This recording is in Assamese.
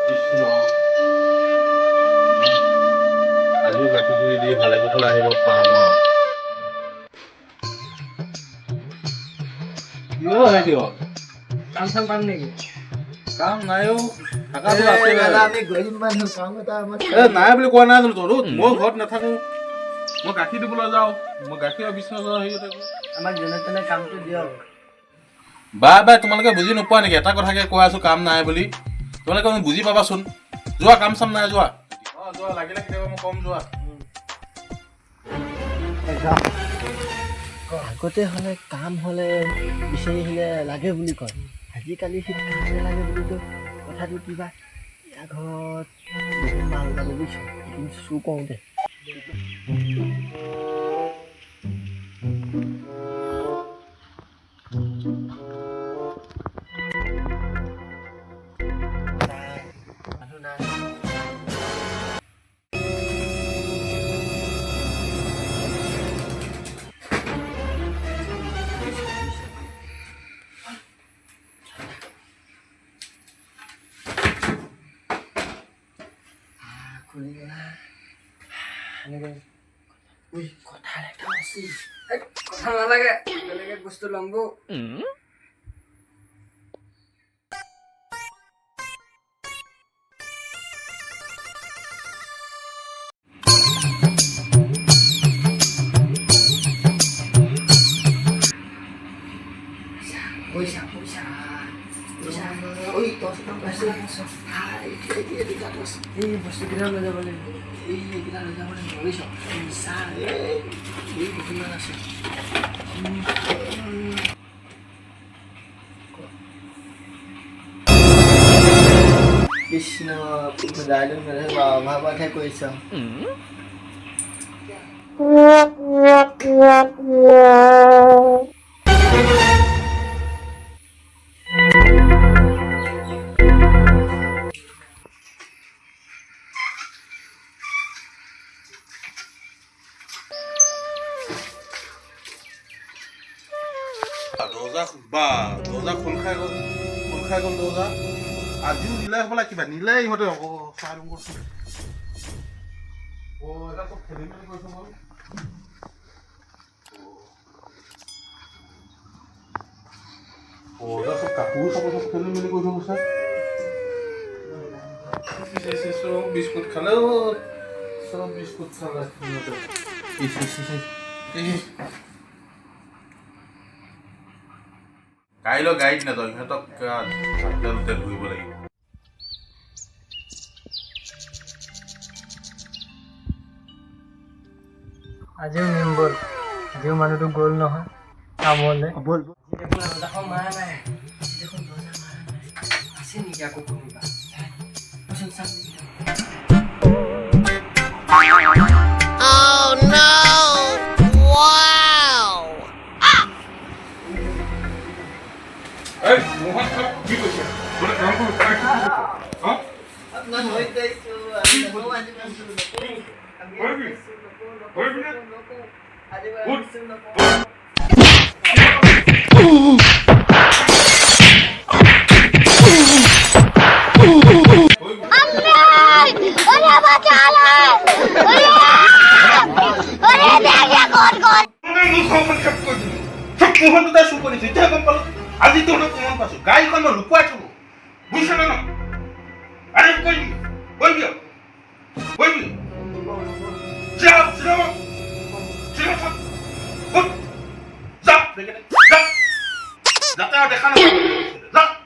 কৃষ্ণ আজিও গাখীৰ দি ভালে কুশলে আহিব পাওঁ ন কিয় হেৰি কাম চাম পাম নেকি? কাম নাইও থাকাটো আছে আমি গৰিব মানুহ কাম এটা নাই বুলি কোৱা নাই জানো তোৰ মই ঘৰত নাথাকো মই গাখীৰ দিবলৈ যাওঁ মই গাখীৰৰ বিজনেছৰ হেৰি থাকো আমাক যেনে তেনে কামটো দিয়ক। বাই তোমালোকে বুজি নোপোৱা নেকি এটা কথাকে কৈ আছো কাম নাই বুলি তোমালোকে বুজি পাবাচোন যোৱা কাম চাম নাই যোৱা যোৱা লাগিলে কেতিয়াবা মই কম যোৱা আগতে হ'লে কাম হ'লে বিচাৰি আহিলে লাগে বুলি কয় আজিকালি সি কাম নালাগে বুলিতো কথাটো কিবা ইয়াৰ ঘৰত বহুত মাল ওলাব বুজিছ চুৰ কৰোঁতে কথা নালাগে বেলেগে বস্তু ল'মবো পইচা পইচা পইচা ঐ এই বস্তুকেইটা লৈ যাব লাগিব এইকেইটা লৈ যাব লাগিব বুজিছ পইচা এই কিছুমান আছে কৃষ্ণ ডাইলগ নেদেখিব অভাৱতহে কৰিছ দৰ্জা খোল খাই গ'ল দৰ্জা আজিও নিলে হ'বলা কিবা নিলে ইহঁতে চাই লওঁ কৈছো এটা চব খেলি মেলি কৰিছে বাৰু এটা চব কাপোৰ চাপোৰ চব খেলি মেলি কৰি থৈ গৈছে চব বিস্কুট খালে চব বিস্কুট খালে কাইলৈ গাড়ীত নাযাওঁ সিহঁতক হাতে ধুইব লাগিব আজিও নিম ব'ল আজিও মানুহটো গ'ল নহয় কামলৈ ব'ল দৰ্জাখন মাৰা নাই দেখোন দৰ্জা মাৰা নাই আছে নেকি আকৌ কোনোবা Oh no! Wow! এই মোহন কি কৈছে বোলে কাম কৰিব হা আপোনাৰ হৈ গৈছো আমি নকওঁ আজি মানছো নকওঁ কৰিবি কৰিবি না আজি মানছো নকওঁ আজি তোৰ প্ৰমাণ পাইছো গাড়ীখন মই লুকুৱাই থলো বুজিছ নে ন আৰে কৰিবি যাতে দেখা নাপায়